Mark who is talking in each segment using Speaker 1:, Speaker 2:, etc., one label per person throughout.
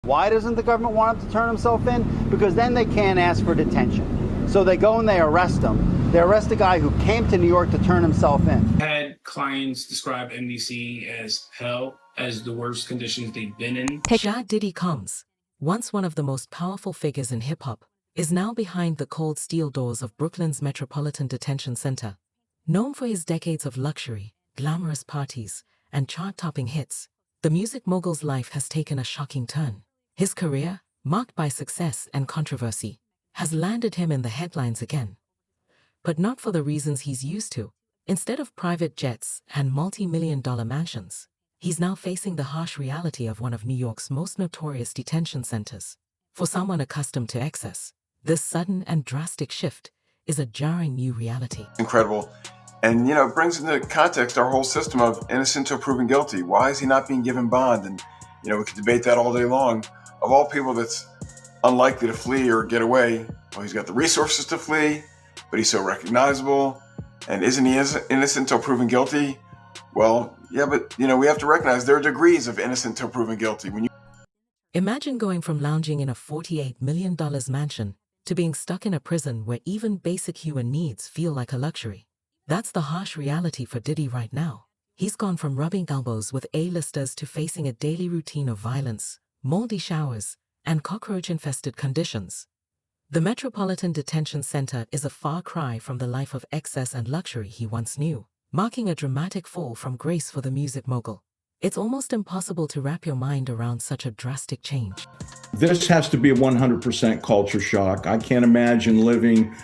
Speaker 1: Why doesn't the government want him to turn himself in? Because then they can't ask for detention. So they go and they arrest him. They arrest a guy who came to New York to turn himself in.
Speaker 2: Had clients describe MDC as hell, as the worst conditions they've been in.
Speaker 3: Diddy Combs, once one of the most powerful figures in hip-hop, is now behind the cold steel doors of Brooklyn's Metropolitan Detention Center. Known for his decades of luxury, glamorous parties, and chart-topping hits, the music mogul's life has taken a shocking turn. His career, marked by success and controversy, has landed him in the headlines again. But not for the reasons he's used to. Instead of private jets and multi-million-dollar mansions, he's now facing the harsh reality of one of New York's most notorious detention centers. For someone accustomed to excess, this sudden and drastic shift is a jarring new reality.
Speaker 4: Incredible. And, it brings into context our whole system of innocent till proven guilty. Why is he not being given bond? And, we could debate that all day long. Of all people that's unlikely to flee or get away, well, he's got the resources to flee, but he's so recognizable. And isn't he innocent till proven guilty? Well, yeah, but, we have to recognize there are degrees of innocent till proven guilty.
Speaker 3: Imagine going from lounging in a $48 million mansion to being stuck in a prison where even basic human needs feel like a luxury. That's the harsh reality for Diddy right now. He's gone from rubbing elbows with A-listers to facing a daily routine of violence, moldy showers, and cockroach-infested conditions. The Metropolitan Detention Center is a far cry from the life of excess and luxury he once knew, marking a dramatic fall from grace for the music mogul. It's almost impossible to wrap your mind around such a drastic change.
Speaker 5: This has to be a 100% culture shock. I can't imagine living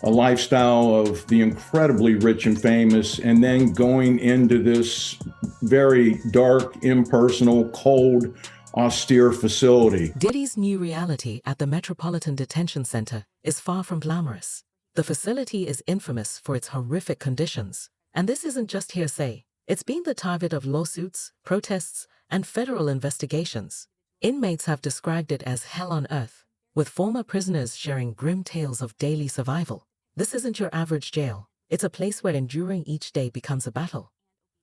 Speaker 5: a lifestyle of the incredibly rich and famous and then going into this very dark, impersonal, cold, austere facility.
Speaker 3: Diddy's new reality at the Metropolitan Detention Center is far from glamorous. The facility is infamous for its horrific conditions, and this isn't just hearsay. It's been the target of lawsuits, protests, and federal investigations. Inmates have described it as hell on earth, with former prisoners sharing grim tales of daily survival. This isn't your average jail. It's a place where enduring each day becomes a battle.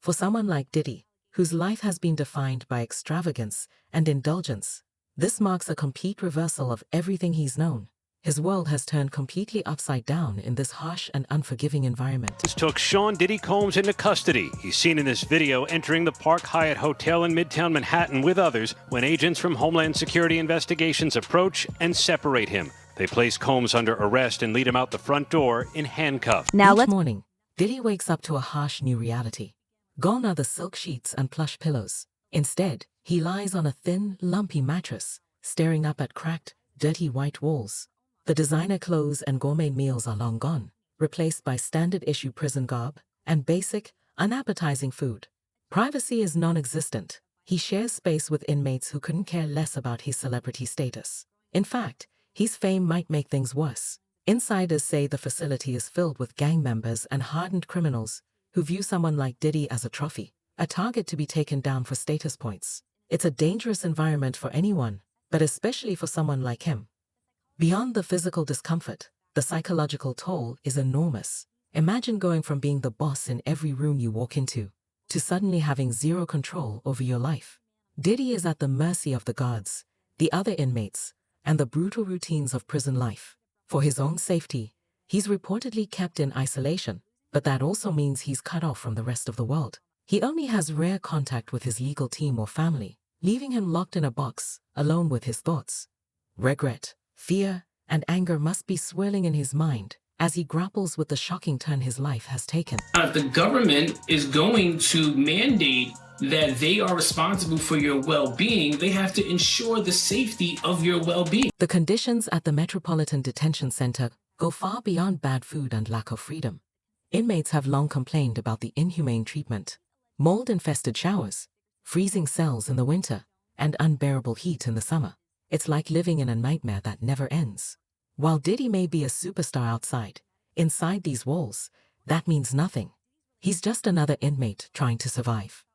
Speaker 3: For someone like Diddy, whose life has been defined by extravagance and indulgence, this marks a complete reversal of everything he's known. His world has turned completely upside down in this harsh and unforgiving environment.
Speaker 6: This took Sean Diddy Combs into custody. He's seen in this video entering the Park Hyatt Hotel in Midtown Manhattan with others when agents from Homeland Security Investigations approach and separate him. They place Combs under arrest and lead him out the front door in handcuffs.
Speaker 3: Each morning, Diddy wakes up to a harsh new reality. Gone are the silk sheets and plush pillows. Instead, he lies on a thin, lumpy mattress, staring up at cracked, dirty white walls. The designer clothes and gourmet meals are long gone, replaced by standard-issue prison garb and basic, unappetizing food. Privacy is non-existent. He shares space with inmates who couldn't care less about his celebrity status. In fact, his fame might make things worse. Insiders say the facility is filled with gang members and hardened criminals who view someone like Diddy as a trophy, a target to be taken down for status points. It's a dangerous environment for anyone, but especially for someone like him. Beyond the physical discomfort, the psychological toll is enormous. Imagine going from being the boss in every room you walk into, to suddenly having zero control over your life. Diddy is at the mercy of the guards, the other inmates, and the brutal routines of prison life. For his own safety, he's reportedly kept in isolation, but that also means he's cut off from the rest of the world. He only has rare contact with his legal team or family, leaving him locked in a box, alone with his thoughts. Regret, fear, and anger must be swirling in his mind as he grapples with the shocking turn his life has taken.
Speaker 2: If the government is going to mandate that they are responsible for your well-being, they have to ensure the safety of your well-being.
Speaker 3: The conditions at the Metropolitan Detention Center go far beyond bad food and lack of freedom. Inmates have long complained about the inhumane treatment, mold-infested showers, freezing cells in the winter, and unbearable heat in the summer. It's like living in a nightmare that never ends. While Diddy may be a superstar outside, inside these walls, that means nothing. He's just another inmate trying to survive.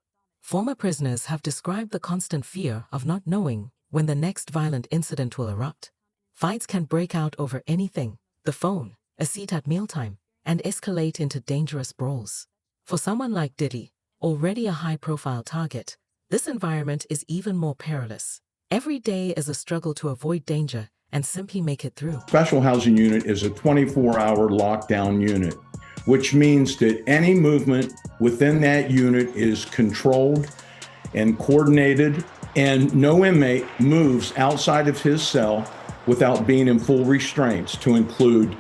Speaker 3: Former prisoners have described the constant fear of not knowing when the next violent incident will erupt. Fights can break out over anything, the phone, a seat at mealtime, and escalate into dangerous brawls. For someone like Diddy, already a high-profile target, this environment is even more perilous. Every day is a struggle to avoid danger and simply make it through.
Speaker 5: Special housing unit is a 24-hour lockdown unit, which means that any movement within that unit is controlled and coordinated, and no inmate moves outside of his cell without being in full restraints, to include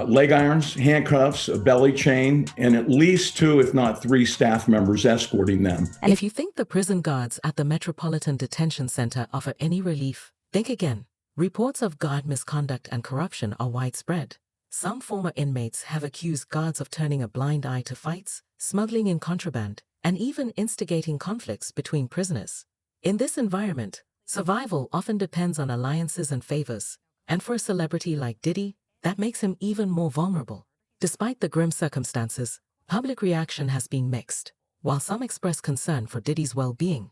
Speaker 5: leg irons, handcuffs, a belly chain, and at least 2, if not 3 staff members escorting them.
Speaker 3: And if you think the prison guards at the Metropolitan Detention Center offer any relief, think again. Reports of guard misconduct and corruption are widespread. Some former inmates have accused guards of turning a blind eye to fights, smuggling in contraband, and even instigating conflicts between prisoners. In this environment, survival often depends on alliances and favors, and for a celebrity like Diddy, that makes him even more vulnerable. Despite the grim circumstances, public reaction has been mixed. While some express concern for Diddy's well-being,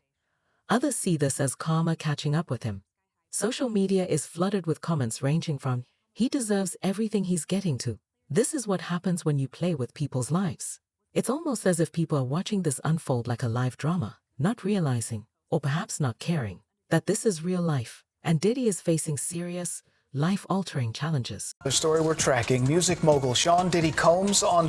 Speaker 3: others see this as karma catching up with him. Social media is flooded with comments ranging from, "He deserves everything he's getting," to, "This is what happens when you play with people's lives." It's almost as if people are watching this unfold like a live drama, not realizing, or perhaps not caring, that this is real life, and Diddy is facing serious, life-altering challenges.
Speaker 7: The story we're tracking, music mogul Sean Diddy Combs on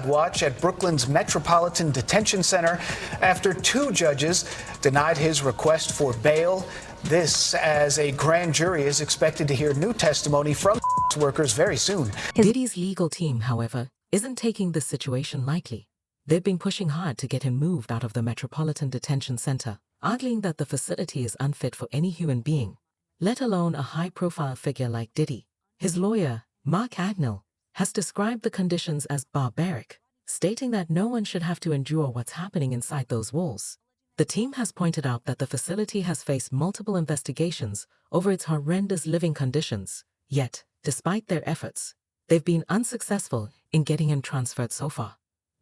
Speaker 7: watch at Brooklyn's Metropolitan Detention Center after 2 judges denied his request for bail. This as a grand jury is expected to hear new testimony from workers very soon.
Speaker 3: Diddy's legal team, however, isn't taking this situation lightly. They've been pushing hard to get him moved out of the Metropolitan Detention Center, arguing that the facility is unfit for any human being, let alone a high-profile figure like Diddy. His lawyer, Mark Agnell, has described the conditions as barbaric, stating that no one should have to endure what's happening inside those walls. The team has pointed out that the facility has faced multiple investigations over its horrendous living conditions, yet, despite their efforts, they've been unsuccessful in getting him transferred so far.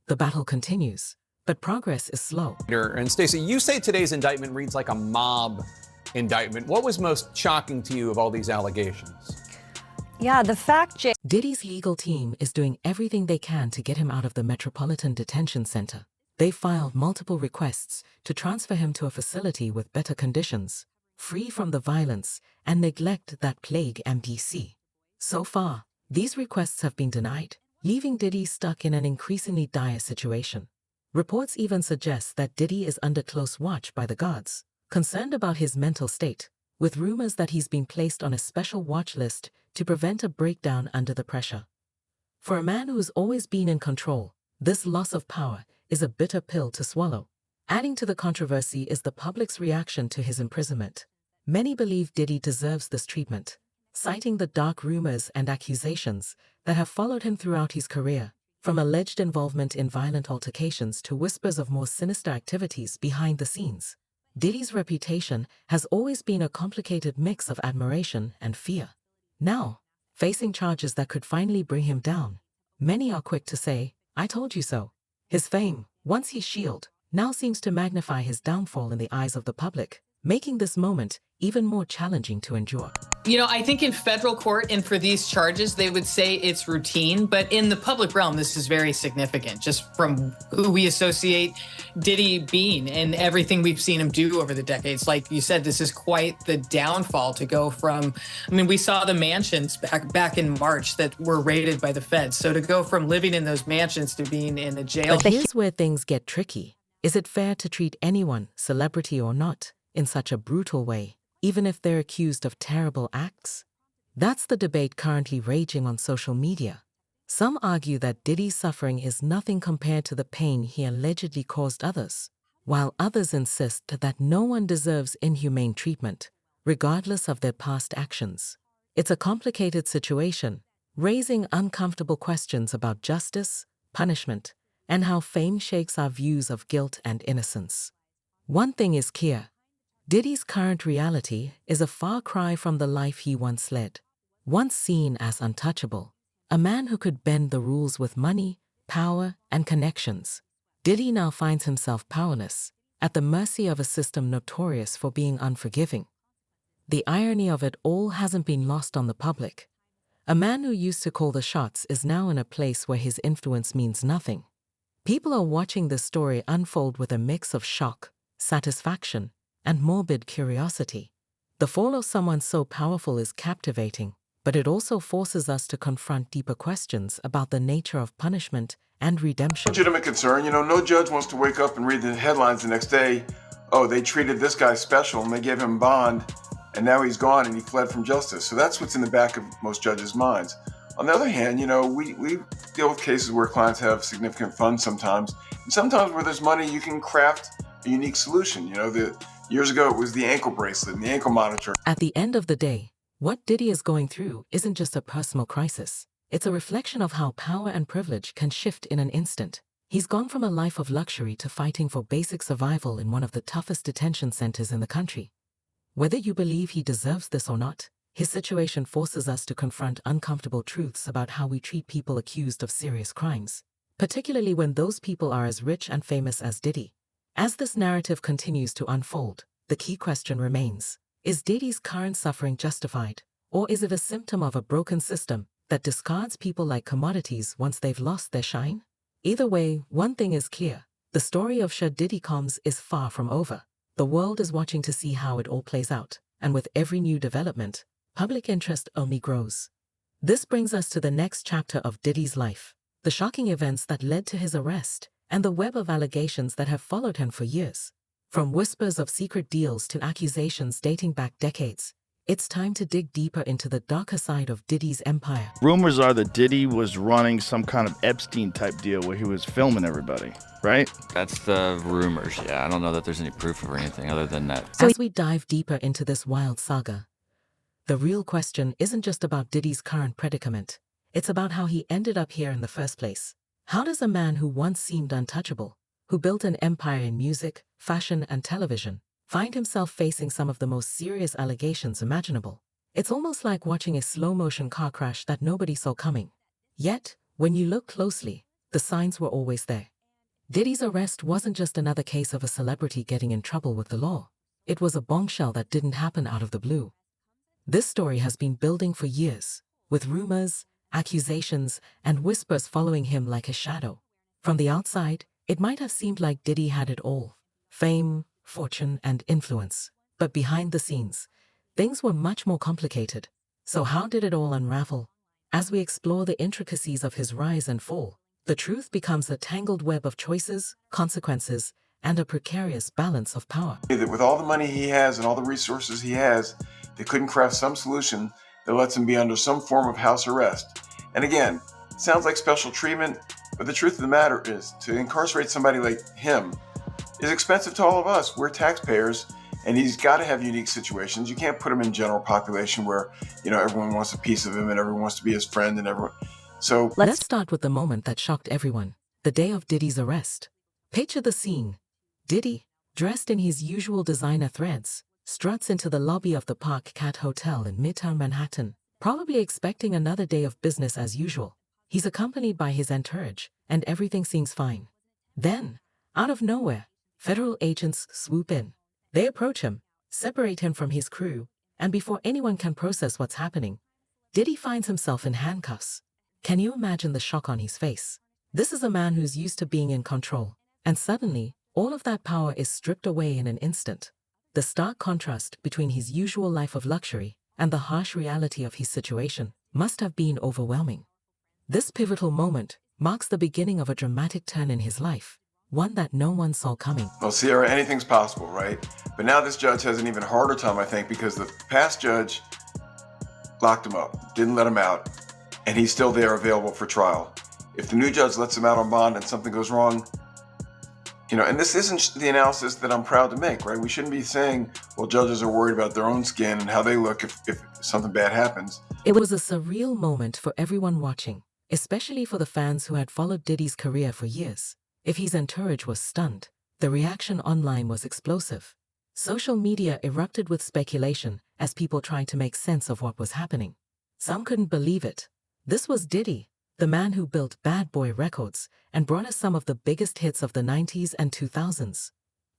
Speaker 3: The battle continues, but progress is slow.
Speaker 8: And Stacey, you say today's indictment reads like a mob indictment. What was most shocking to you of all these allegations?
Speaker 9: Yeah, the fact,
Speaker 3: Diddy's legal team is doing everything they can to get him out of the Metropolitan Detention Center. They filed multiple requests to transfer him to a facility with better conditions, free from the violence and neglect that plague MDC. So far, these requests have been denied, leaving Diddy stuck in an increasingly dire situation. Reports even suggest that Diddy is under close watch by the guards, concerned about his mental state, with rumors that he's been placed on a special watch list to prevent a breakdown under the pressure. For a man who's always been in control, this loss of power is a bitter pill to swallow. Adding to the controversy is the public's reaction to his imprisonment. Many believe Diddy deserves this treatment, citing the dark rumors and accusations that have followed him throughout his career, from alleged involvement in violent altercations to whispers of more sinister activities behind the scenes. Diddy's reputation has always been a complicated mix of admiration and fear. Now, facing charges that could finally bring him down, many are quick to say, "I told you so." His fame, once his shield, now seems to magnify his downfall in the eyes of the public, making this moment even more challenging to endure.
Speaker 10: You know, I think in federal court and for these charges, they would say it's routine, but in the public realm, this is very significant, just from who we associate Diddy being and everything we've seen him do over the decades. Like you said, this is quite the downfall to go from, I mean, we saw the mansions back in March that were raided by the feds. So to go from living in those mansions to being in a jail.
Speaker 3: But here's where things get tricky. Is it fair to treat anyone, celebrity or not, in such a brutal way, even if they're accused of terrible acts? That's the debate currently raging on social media. Some argue that Diddy's suffering is nothing compared to the pain he allegedly caused others, while others insist that no one deserves inhumane treatment, regardless of their past actions. It's a complicated situation, raising uncomfortable questions about justice, punishment, and how fame shakes our views of guilt and innocence. One thing is clear. Diddy's current reality is a far cry from the life he once led. Once seen as untouchable, a man who could bend the rules with money, power, and connections, Diddy now finds himself powerless, at the mercy of a system notorious for being unforgiving. The irony of it all hasn't been lost on the public. A man who used to call the shots is now in a place where his influence means nothing. People are watching this story unfold with a mix of shock, satisfaction, and morbid curiosity. The fall of someone so powerful is captivating, but it also forces us to confront deeper questions about the nature of punishment and redemption.
Speaker 4: Legitimate concern. No judge wants to wake up and read the headlines the next day. Oh, they treated this guy special and they gave him bond, and now he's gone and he fled from justice. So that's what's in the back of most judges' minds. On the other hand, we deal with cases where clients have significant funds sometimes, and sometimes where there's money, you can craft a unique solution. Years ago, it was the ankle bracelet and the ankle monitor.
Speaker 3: At the end of the day, what Diddy is going through isn't just a personal crisis. It's a reflection of how power and privilege can shift in an instant. He's gone from a life of luxury to fighting for basic survival in one of the toughest detention centers in the country. Whether you believe he deserves this or not, his situation forces us to confront uncomfortable truths about how we treat people accused of serious crimes, particularly when those people are as rich and famous as Diddy. As this narrative continues to unfold, the key question remains: is Diddy's current suffering justified, or is it a symptom of a broken system that discards people like commodities once they've lost their shine? Either way, one thing is clear: the story of Diddy Combs is far from over. The world is watching to see how it all plays out, and with every new development, public interest only grows. This brings us to the next chapter of Diddy's life: the shocking events that led to his arrest, and the web of allegations that have followed him for years. From whispers of secret deals to accusations dating back decades, it's time to dig deeper into the darker side of Diddy's empire.
Speaker 11: Rumors are that Diddy was running some kind of Epstein-type deal where he was filming everybody, right?
Speaker 12: That's the rumors, yeah. I don't know that there's any proof or anything other than that.
Speaker 3: So as we dive deeper into this wild saga, the real question isn't just about Diddy's current predicament. It's about how he ended up here in the first place. How does a man who once seemed untouchable, who built an empire in music, fashion, and television, find himself facing some of the most serious allegations imaginable? It's almost like watching a slow-motion car crash that nobody saw coming. Yet, when you look closely, the signs were always there. Diddy's arrest wasn't just another case of a celebrity getting in trouble with the law. It was a bombshell that didn't happen out of the blue. This story has been building for years, with rumors, accusations, and whispers following him like a shadow. From the outside, it might have seemed like Diddy had it all: fame, fortune, and influence. But behind the scenes, things were much more complicated. So how did it all unravel? As we explore the intricacies of his rise and fall, the truth becomes a tangled web of choices, consequences, and a precarious balance of power.
Speaker 4: That with all the money he has and all the resources he has, they couldn't craft some solution that lets him be under some form of house arrest. And again, it sounds like special treatment, but the truth of the matter is, to incarcerate somebody like him is expensive to all of us. We're taxpayers, and he's got to have unique situations. You can't put him in general population where, everyone wants a piece of him and everyone wants to be his friend and everyone. So
Speaker 3: let's start with the moment that shocked everyone: the day of Diddy's arrest. Picture the scene. Diddy, dressed in his usual designer threads, struts into the lobby of the Park Cat Hotel in Midtown Manhattan, probably expecting another day of business as usual. He's accompanied by his entourage, and everything seems fine. Then, out of nowhere, federal agents swoop in. They approach him, separate him from his crew, and before anyone can process what's happening, Diddy finds himself in handcuffs. Can you imagine the shock on his face? This is a man who's used to being in control, and suddenly, all of that power is stripped away in an instant. The stark contrast between his usual life of luxury and the harsh reality of his situation must have been overwhelming. This pivotal moment marks the beginning of a dramatic turn in his life, one that no one saw coming.
Speaker 4: Well, Sierra, anything's possible, right? But now this judge has an even harder time, I think, because the past judge locked him up, didn't let him out, and he's still there available for trial. If the new judge lets him out on bond and something goes wrong, and this isn't the analysis that I'm proud to make, right? We shouldn't be saying, well, judges are worried about their own skin and how they look if something bad happens.
Speaker 3: It was a surreal moment for everyone watching, especially for the fans who had followed Diddy's career for years. If his entourage was stunned, the reaction online was explosive. Social media erupted with speculation as people tried to make sense of what was happening. Some couldn't believe it. This was Diddy, the man who built Bad Boy Records and brought us some of the biggest hits of the 90s and 2000s.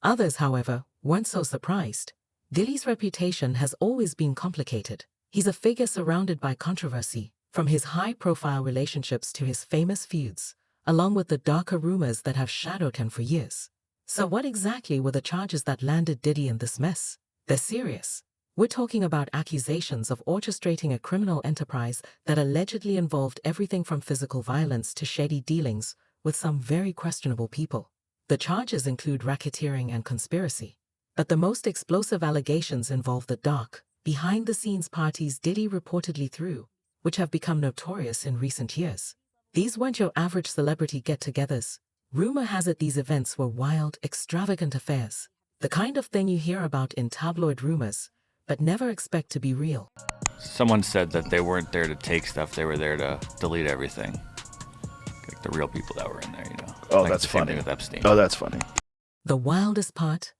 Speaker 3: Others, however, weren't so surprised. Diddy's reputation has always been complicated. He's a figure surrounded by controversy, from his high-profile relationships to his famous feuds, along with the darker rumors that have shadowed him for years. So what exactly were the charges that landed Diddy in this mess? They're serious. We're talking about accusations of orchestrating a criminal enterprise that allegedly involved everything from physical violence to shady dealings with some very questionable people. The charges include racketeering and conspiracy. But the most explosive allegations involve the dark, behind-the-scenes parties Diddy reportedly threw, which have become notorious in recent years. These weren't your average celebrity get-togethers. Rumor has it these events were wild, extravagant affairs. The kind of thing you hear about in tabloid rumors, but never expect to be real.
Speaker 12: Someone said that they weren't there to take stuff, they were there to delete everything. Like the real people that were in there, you know.
Speaker 11: Oh,
Speaker 12: like
Speaker 11: that's
Speaker 12: the same
Speaker 11: funny.
Speaker 12: thing with Epstein.
Speaker 11: Oh, that's funny.
Speaker 3: The wildest part?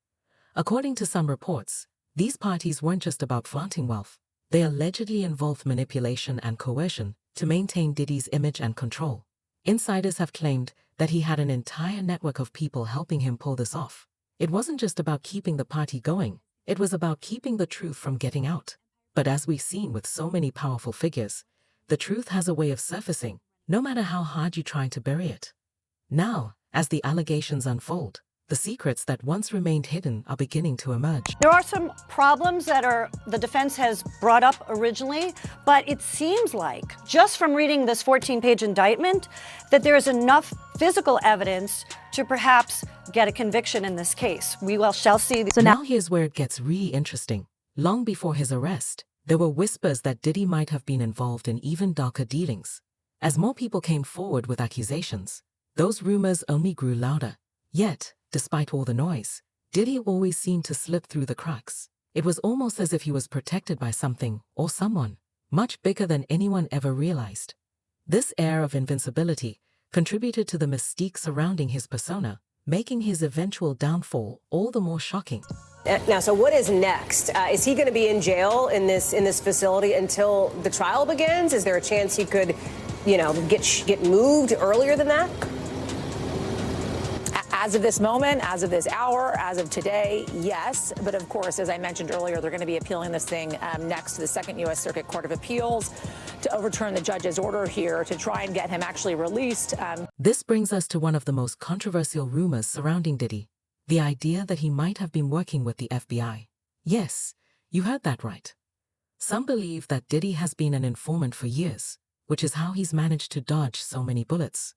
Speaker 3: According to some reports, these parties weren't just about flaunting wealth. They allegedly involved manipulation and coercion to maintain Diddy's image and control. Insiders have claimed that he had an entire network of people helping him pull this off. It wasn't just about keeping the party going, it was about keeping the truth from getting out. But as we've seen with so many powerful figures, the truth has a way of surfacing, no matter how hard you try to bury it. Now, as the allegations unfold, the secrets that once remained hidden are beginning to emerge.
Speaker 9: There are some problems that the defense has brought up originally, but it seems like, just from reading this 14-page indictment, that there is enough physical evidence to perhaps get a conviction in this case. We shall see.
Speaker 3: So now here's where it gets really interesting. Long before his arrest, there were whispers that Diddy might have been involved in even darker dealings. As more people came forward with accusations, those rumors only grew louder. Yet, despite all the noise, Diddy always seemed to slip through the cracks. It was almost as if he was protected by something or someone much bigger than anyone ever realized. This air of invincibility contributed to the mystique surrounding his persona, making his eventual downfall all the more shocking.
Speaker 13: Now, so what is next? Is he going to be in jail in this facility until the trial begins? Is there a chance he could, get moved earlier than that?
Speaker 14: As of this moment, as of this hour, as of today, yes. But of course, as I mentioned earlier, they're going to be appealing this thing next to the Second U.S. Circuit Court of Appeals to overturn the judge's order here to try and get him actually released.
Speaker 3: This brings us to one of the most controversial rumors surrounding Diddy, the idea that he might have been working with the FBI. Yes, you heard that right. Some believe that Diddy has been an informant for years, which is how he's managed to dodge so many bullets.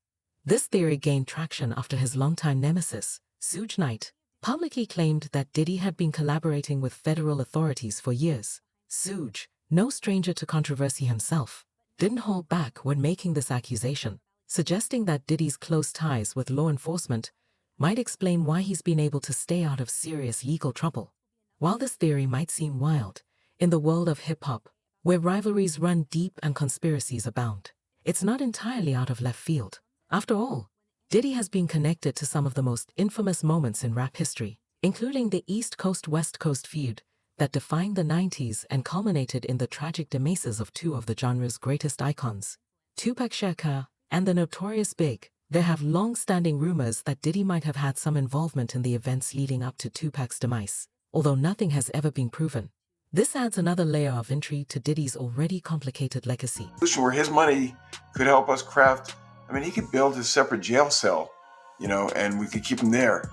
Speaker 3: This theory gained traction after his longtime nemesis, Suge Knight, publicly claimed that Diddy had been collaborating with federal authorities for years. Suge, no stranger to controversy himself, didn't hold back when making this accusation, suggesting that Diddy's close ties with law enforcement might explain why he's been able to stay out of serious legal trouble. While this theory might seem wild, in the world of hip-hop, where rivalries run deep and conspiracies abound, it's not entirely out of left field. After all, Diddy has been connected to some of the most infamous moments in rap history, including the East Coast-West Coast feud that defined the 90s and culminated in the tragic demise of two of the genre's greatest icons, Tupac Shakur and the Notorious Big. There have long-standing rumors that Diddy might have had some involvement in the events leading up to Tupac's demise, although nothing has ever been proven. This adds another layer of intrigue to Diddy's already complicated legacy.
Speaker 4: Where his money could help us craft. He could build a separate jail cell, and we could keep him there.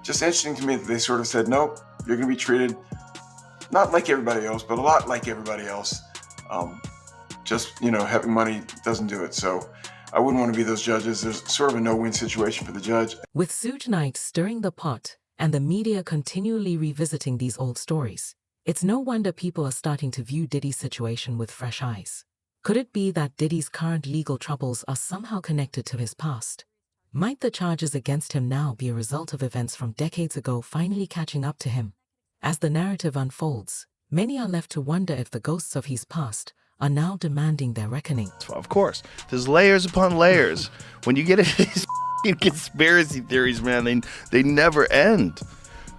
Speaker 4: Just interesting to me that they sort of said, nope, you're going to be treated not like everybody else, but a lot like everybody else. Having money doesn't do it. So I wouldn't want to be those judges. There's sort of a no-win situation for the judge.
Speaker 3: With Suge Knight stirring the pot and the media continually revisiting these old stories, it's no wonder people are starting to view Diddy's situation with fresh eyes. Could it be that Diddy's current legal troubles are somehow connected to his past? Might the charges against him now be a result of events from decades ago finally catching up to him? As the narrative unfolds, many are left to wonder if the ghosts of his past are now demanding their reckoning.
Speaker 11: Of course. There's layers upon layers. When you get into these conspiracy theories, man, they never end.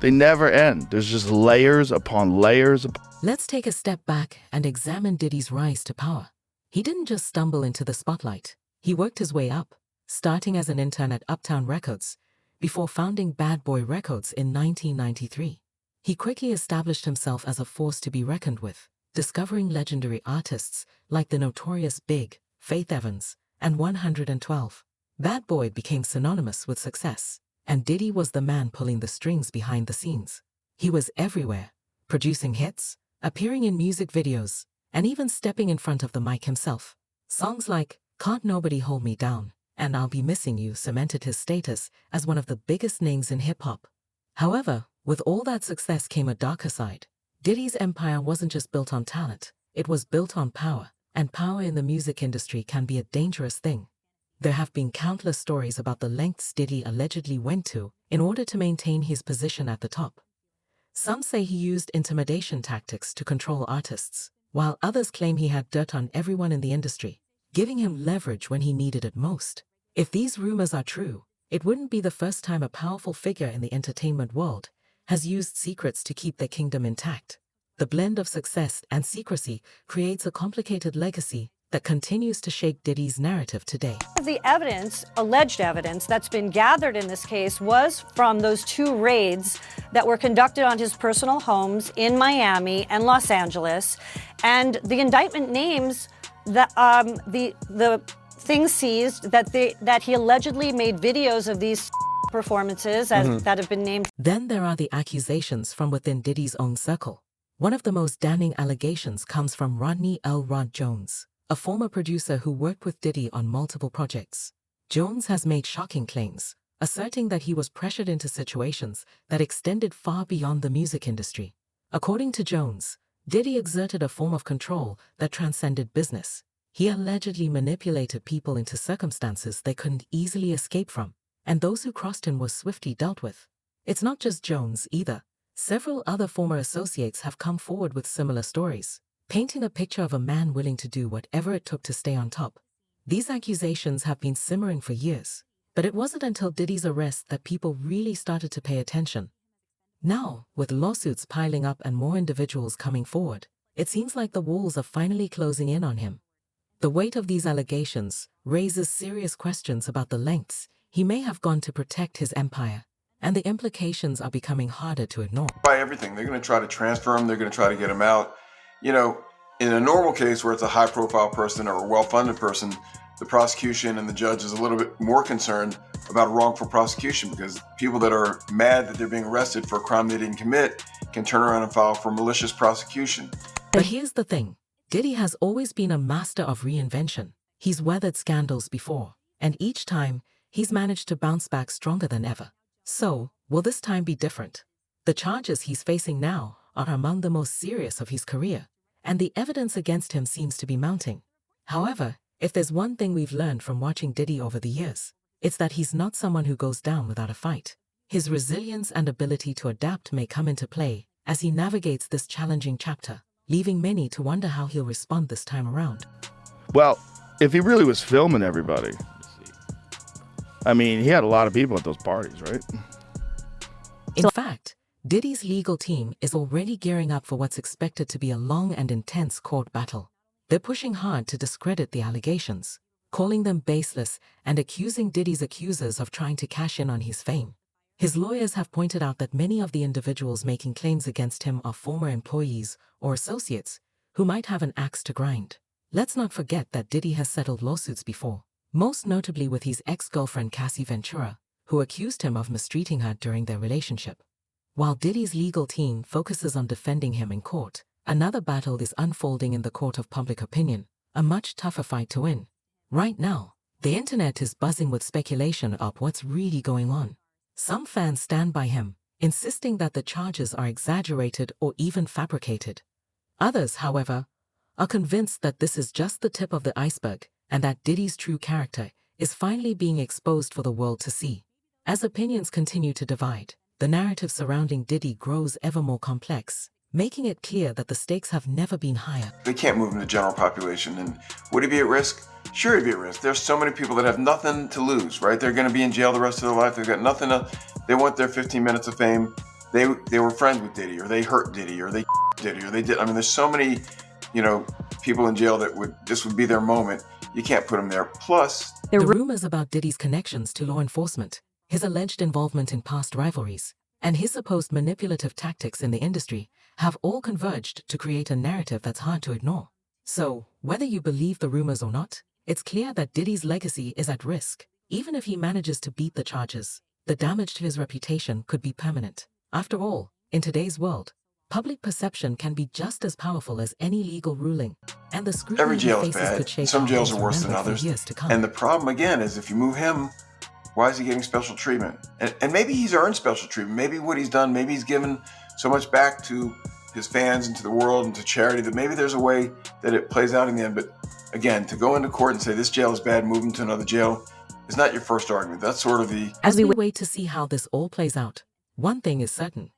Speaker 11: They never end. There's just layers upon layers.
Speaker 3: Let's take a step back and examine Diddy's rise to power. He didn't just stumble into the spotlight. He worked his way up, starting as an intern at Uptown Records, before founding Bad Boy Records in 1993. He quickly established himself as a force to be reckoned with, discovering legendary artists like the Notorious Big, Faith Evans, and 112. Bad Boy became synonymous with success, and Diddy was the man pulling the strings behind the scenes. He was everywhere, producing hits, appearing in music videos, and even stepping in front of the mic himself. Songs like Can't Nobody Hold Me Down and I'll Be Missing You cemented his status as one of the biggest names in hip-hop. However, with all that success came a darker side. Diddy's empire wasn't just built on talent, it was built on power, and power in the music industry can be a dangerous thing. There have been countless stories about the lengths Diddy allegedly went to in order to maintain his position at the top. Some say he used intimidation tactics to control artists, while others claim he had dirt on everyone in the industry, giving him leverage when he needed it most. If these rumors are true, it wouldn't be the first time a powerful figure in the entertainment world has used secrets to keep their kingdom intact. The blend of success and secrecy creates a complicated legacy that continues to shape Diddy's narrative today.
Speaker 9: The evidence, alleged evidence, that's been gathered in this case was from those 2 raids that were conducted on his personal homes in Miami and Los Angeles. And the indictment names the things seized that he allegedly made videos of these performances that have been named.
Speaker 3: Then there are the accusations from within Diddy's own circle. One of the most damning allegations comes from Rodney L. Rod Jones, a former producer who worked with Diddy on multiple projects. Jones has made shocking claims, asserting that he was pressured into situations that extended far beyond the music industry. According to Jones, Diddy exerted a form of control that transcended business. He allegedly manipulated people into circumstances they couldn't easily escape from, and those who crossed him were swiftly dealt with. It's not just Jones either. Several other former associates have come forward with similar stories, painting a picture of a man willing to do whatever it took to stay on top. These accusations have been simmering for years, but it wasn't until Diddy's arrest that people really started to pay attention. Now, with lawsuits piling up and more individuals coming forward, it seems like the walls are finally closing in on him. The weight of these allegations raises serious questions about the lengths he may have gone to protect his empire, and the implications are becoming harder to ignore.
Speaker 4: By everything, they're going to try to transfer him, they're going to try to get him out. You know, in a normal case where it's a high-profile person or a well-funded person, the prosecution and the judge is a little bit more concerned about a wrongful prosecution, because people that are mad that they're being arrested for a crime they didn't commit can turn around and file for malicious prosecution.
Speaker 3: But here's the thing. Diddy has always been a master of reinvention. He's weathered scandals before, and each time, he's managed to bounce back stronger than ever. So, will this time be different? The charges he's facing now are among the most serious of his career, and the evidence against him seems to be mounting. However, if there's one thing we've learned from watching Diddy over the years, it's that he's not someone who goes down without a fight. His resilience and ability to adapt may come into play as he navigates this challenging chapter, leaving many to wonder how he'll respond this time around.
Speaker 11: Well, if he really was filming everybody, I mean, he had a lot of people at those parties, right?
Speaker 3: In fact, Diddy's legal team is already gearing up for what's expected to be a long and intense court battle. They're pushing hard to discredit the allegations, calling them baseless and accusing Diddy's accusers of trying to cash in on his fame. His lawyers have pointed out that many of the individuals making claims against him are former employees or associates who might have an axe to grind. Let's not forget that Diddy has settled lawsuits before, most notably with his ex-girlfriend Cassie Ventura, who accused him of mistreating her during their relationship. While Diddy's legal team focuses on defending him in court, another battle is unfolding in the court of public opinion, a much tougher fight to win. Right now, the internet is buzzing with speculation of what's really going on. Some fans stand by him, insisting that the charges are exaggerated or even fabricated. Others, however, are convinced that this is just the tip of the iceberg and that Diddy's true character is finally being exposed for the world to see. As opinions continue to divide, the narrative surrounding Diddy grows ever more complex, making it clear that the stakes have never been higher.
Speaker 4: They can't move in the general population, and would he be at risk? Sure, he'd be at risk. There's so many people that have nothing to lose, right? They're going to be in jail the rest of their life. They've got nothing to, they want their 15 minutes of fame. They were friends with Diddy, or they hurt Diddy, or they Diddy, or they did. I mean, there's so many, people in jail that this would be their moment. You can't put them there. Plus,
Speaker 3: the rumors about Diddy's connections to law enforcement, his alleged involvement in past rivalries, and his supposed manipulative tactics in the industry have all converged to create a narrative that's hard to ignore. So, whether you believe the rumors or not, it's clear that Diddy's legacy is at risk. Even if he manages to beat the charges, the damage to his reputation could be permanent. After all, in today's world, public perception can be just as powerful as any legal ruling, and the scrutiny
Speaker 4: Every jail
Speaker 3: he
Speaker 4: is
Speaker 3: faces could
Speaker 4: bad.
Speaker 3: shape
Speaker 4: Some
Speaker 3: how
Speaker 4: jails
Speaker 3: he's
Speaker 4: are worse than
Speaker 3: remembered for
Speaker 4: others.
Speaker 3: years to come.
Speaker 4: And the problem, again, is if you move him, why is he getting special treatment? And maybe he's earned special treatment. Maybe what he's done, maybe he's given so much back to his fans and to the world and to charity that maybe there's a way that it plays out in the end. But again, to go into court and say this jail is bad, move him to another jail, is not your first argument. That's sort of the...
Speaker 3: As we wait to see how this all plays out, one thing is certain.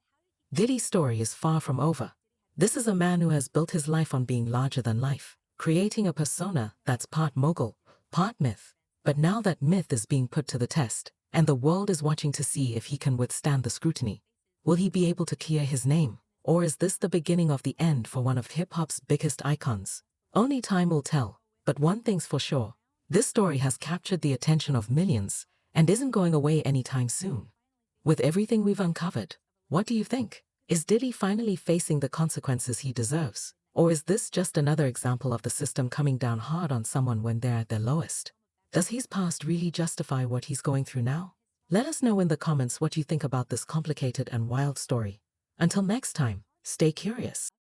Speaker 3: Diddy's story is far from over. This is a man who has built his life on being larger than life, creating a persona that's part mogul, part myth. But now that myth is being put to the test, and the world is watching to see if he can withstand the scrutiny, will he be able to clear his name? Or is this the beginning of the end for one of hip-hop's biggest icons? Only time will tell, but one thing's for sure. This story has captured the attention of millions, and isn't going away anytime soon. With everything we've uncovered, what do you think? Is Diddy finally facing the consequences he deserves? Or is this just another example of the system coming down hard on someone when they're at their lowest? Does his past really justify what he's going through now? Let us know in the comments what you think about this complicated and wild story. Until next time, stay curious.